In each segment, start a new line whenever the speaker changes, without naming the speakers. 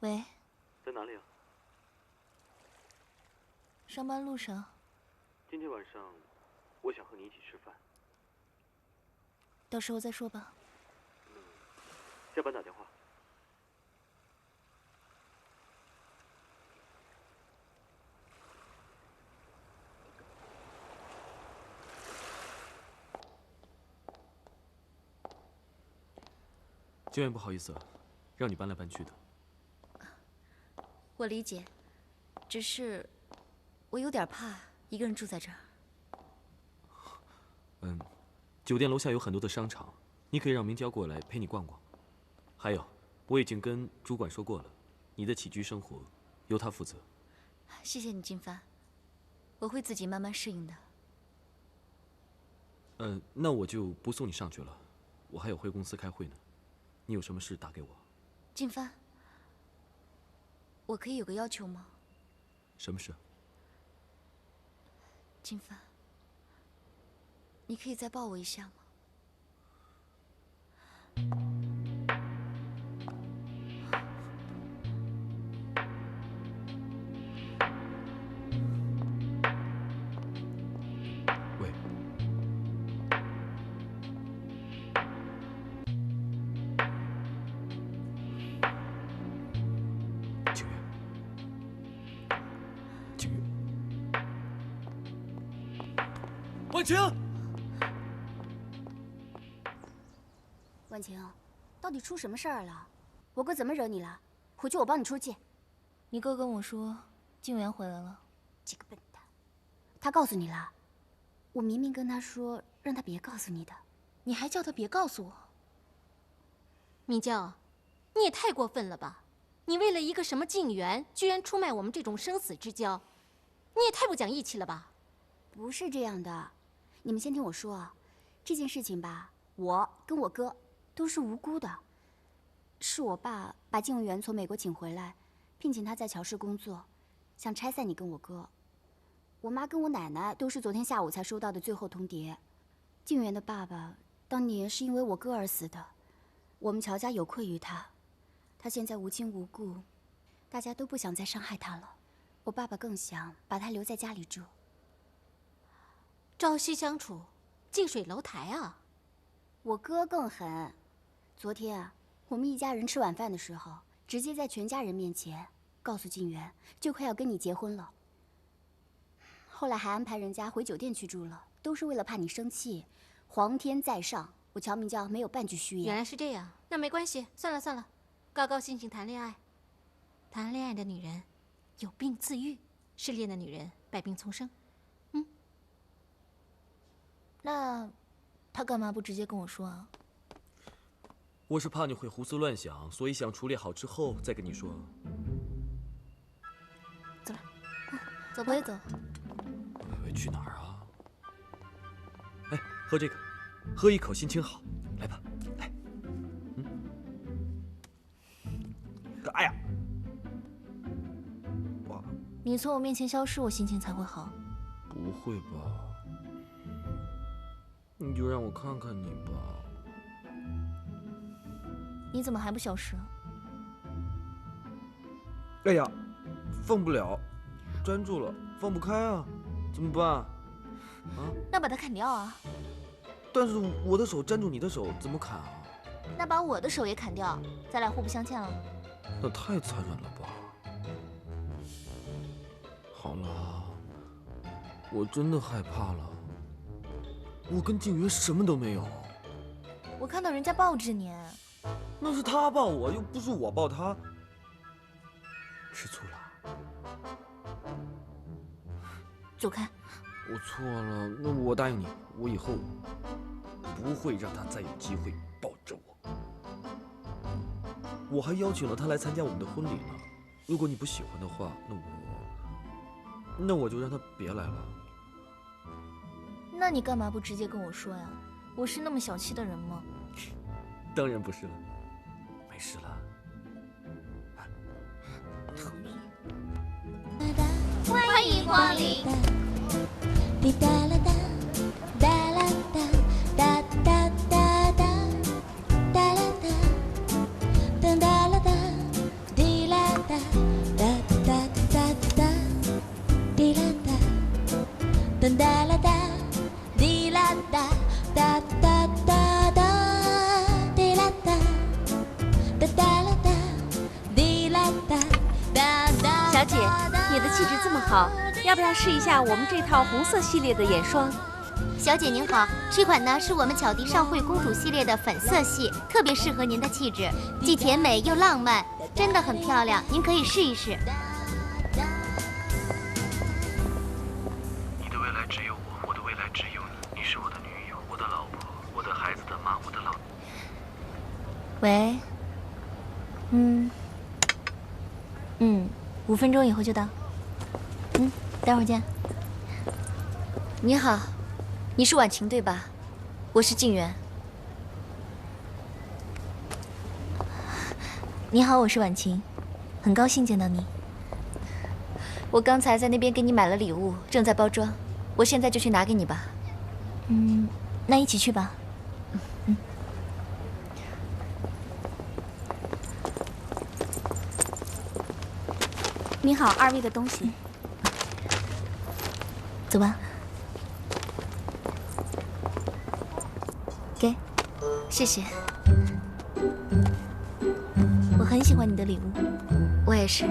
喂，
在哪里啊？
上班路上。
今天晚上，我想和你一起吃饭。
到时候再说吧。
下班打电话。
静远，不好意思，让你搬来搬去的。
我理解，只是我有点怕一个人住在这儿。
酒店楼下有很多的商场，你可以让明娇过来陪你逛逛。还有，我已经跟主管说过了，你的起居生活由他负责。
谢谢你，金帆，我会自己慢慢适应的。
那我就不送你上去了，我还有回公司开会呢。你有什么事打给我。
金帆，我可以有个要求吗？
什么事？
金帆，你可以再抱我一下吗？
喂，景月，景月，婉晴。
婉晴，到底出什么事儿了？我哥怎么惹你了？回去我帮你出气。
你哥跟我说，静媛回来了。
这个笨蛋，他告诉你了？我明明跟他说让他别告诉你的，
你还叫他别告诉我。
明娇，你也太过分了吧！你为了一个什么静媛，居然出卖我们这种生死之交，你也太不讲义气了吧！
不是这样的，你们先听我说啊，这件事情吧，我跟我哥都是无辜的，是我爸把静媛从美国请回来，聘请他在乔氏工作，想拆散你跟我哥。我妈跟我奶奶都是昨天下午才收到的最后通牒。静媛的爸爸当年是因为我哥而死的，我们乔家有愧于他，他现在无亲无故，大家都不想再伤害他了。我爸爸更想把他留在家里住。
朝夕相处，近水楼台啊！
我哥更狠，昨天啊，我们一家人吃晚饭的时候，直接在全家人面前告诉静媛，就快要跟你结婚了。后来还安排人家回酒店去住了，都是为了怕你生气。皇天在上，我乔明娇没有半句虚言。
原来是这样，那没关系，算了算了，高高兴兴谈恋爱。谈恋爱的女人有病自愈，失恋的女人百病丛生。
那他干嘛不直接跟我说啊？
我是怕你会胡思乱想，所以想处理好之后再跟你说。
走了，走吧。我也走。
喂，去哪儿啊？哎，喝这个，喝一口心情好。来吧，来。哎呀，哇！
你从我面前消失，我心情才会好。
不会吧？你就让我看看你吧。
你怎么还不消失啊？
哎呀，放不了，粘住了，放不开啊，怎么办？啊？
那把它砍掉啊！
但是我的手粘住你的手，怎么砍啊？
那把我的手也砍掉，咱俩互不相欠了。
那太残忍了吧？好了，我真的害怕了。我跟静媛什么都没有。
我看到人家抱着你。
那是他抱我，又不是我抱他。吃醋了？
走开！
我错了，那我答应你，我以后不会让他再有机会抱着我。我还邀请了他来参加我们的婚礼呢。如果你不喜欢的话，那我就让他别来了。
那你干嘛不直接跟我说呀？我是那么小气的人吗？
当然不是了，没事了。
欢迎光临。
滴答啦哒，哒啦哒，哒哒哒哒，哒啦哒，噔哒啦哒，滴啦
好，要不要试一下我们这套红色系列的眼霜？
小姐您好，这款呢是我们巧迪尚慧公主系列的粉色系，特别适合您的气质，既甜美又浪漫，真的很漂亮，您可以试一试。
你的未来只有我，我的未来只有你。你是我的女友，我的老婆，我的孩子的妈，我的老……
喂，5分钟以后就到。待会儿见。
你好，你是婉晴对吧？我是静媛。
你好，我是婉晴，很高兴见到你。
我刚才在那边给你买了礼物，正在包装，我现在就去拿给你吧。
那一起去吧。
你好，二位的东西。
走吧。给，
谢谢。
我很喜欢你的礼物。
我也是。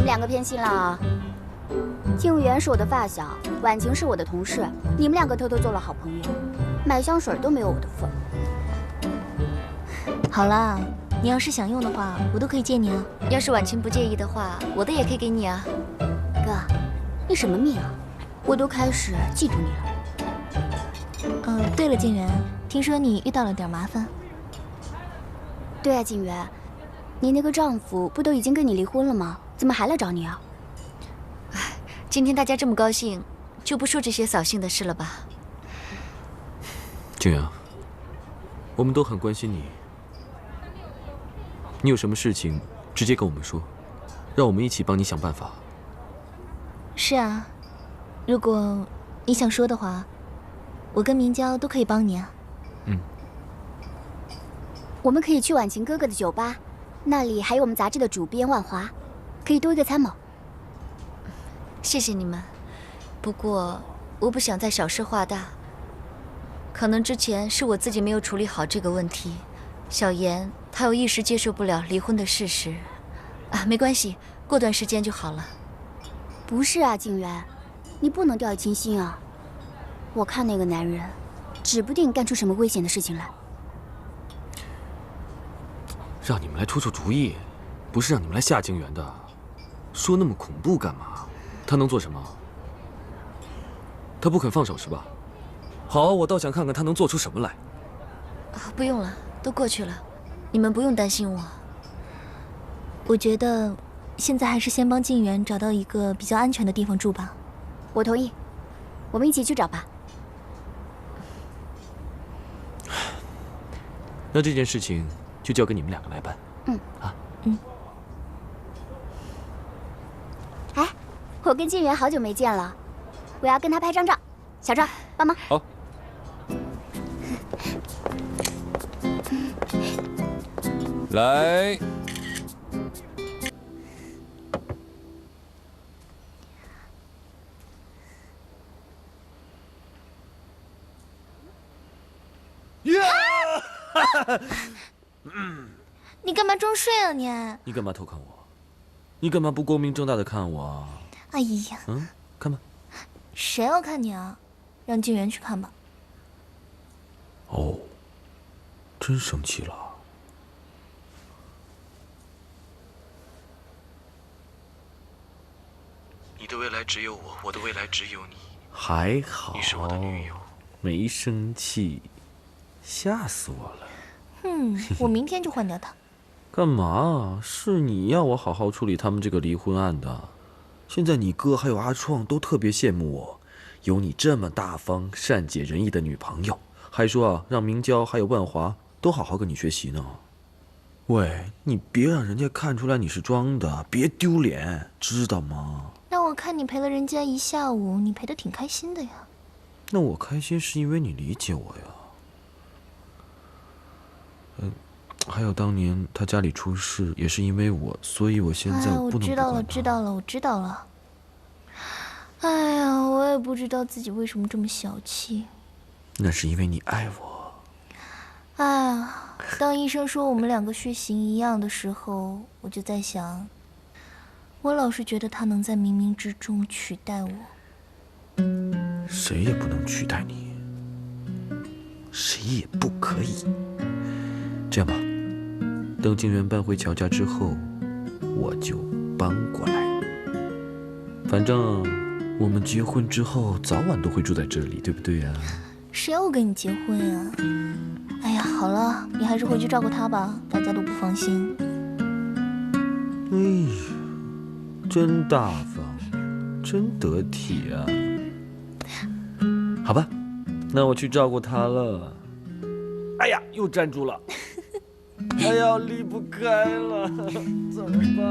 2个偏心了啊！静媛是我的发小，婉晴是我的同事，你们2个偷偷做了好朋友，买香水都没有我的份。
好啦，你要是想用的话，我都可以借你啊。
要是婉晴不介意的话，我的也可以给你啊。
哥，你什么命啊？我都开始嫉妒你
了。对了，静媛，听说你遇到了点麻烦。
对啊，静媛，你那个丈夫不都已经跟你离婚了吗？怎么还来找你啊？
今天大家这么高兴，就不说这些扫兴的事了吧？
静阳，我们都很关心你。你有什么事情，直接跟我们说，让我们一起帮你想办法。
是啊，如果你想说的话，我跟明娇都可以帮你啊。
我们可以去婉晴哥哥的酒吧，那里还有我们杂志的主编万华。可以多一个参谋。
谢谢你们，不过我不想再小事化大。可能之前是我自己没有处理好这个问题。小妍她又一时接受不了离婚的事实。没关系，过段时间就好了。
不是啊，静媛，你不能掉以轻心啊。我看那个男人，指不定干出什么危险的事情来。
让你们来出出主意，不是让你们来吓静媛的。说那么恐怖干嘛？他能做什么？他不肯放手是吧？好，我倒想看看他能做出什么来。
不用了，都过去了，你们不用担心我。
我觉得现在还是先帮静媛找到一个比较安全的地方住吧。
我同意，我们一起去找吧。
那这件事情就交给你们2个来办。
哎，我跟静媛好久没见了，我要跟她拍张照。小赵，帮忙。
好。
来。
你干嘛装睡啊你？
你干嘛偷看我？你干嘛不光明正大的看我啊？
哎呀，
看吧。
谁要看你啊？让静媛去看吧。
哦，真生气了。
你的未来只有我，我的未来只有你。
还好，
你是我的女友，
没生气，吓死我了。
我明天就换掉他。
干嘛？是你要我好好处理他们这个离婚案的。现在你哥还有阿创都特别羡慕我，有你这么大方、善解人意的女朋友，还说让明娇还有万华都好好跟你学习呢。喂，你别让人家看出来你是装的，别丢脸，知道吗？
那我看你陪了人家一下午，你陪得挺开心的呀。
那我开心是因为你理解我呀。还有当年他家里出事也是因为我，所以我现在
我
不能
知道了，
不管他。
知道了，我知道了。哎呀，我也不知道自己为什么这么小气。
那是因为你爱我。
哎呀，当医生说我们两个血型一样的时候，我就在想，我老是觉得他能在冥冥之中取代我。
谁也不能取代你，谁也不可以。这样吧，等静媛搬回乔家之后，我就搬过来。反正我们结婚之后，早晚都会住在这里，对不对呀？
谁要我跟你结婚呀？哎呀，好了，你还是回去照顾他吧，大家都不放心。
哎呀，真大方，真得体啊！好吧，那我去照顾他了。哎呀，又站住了！哎呀，离不开了，怎么办？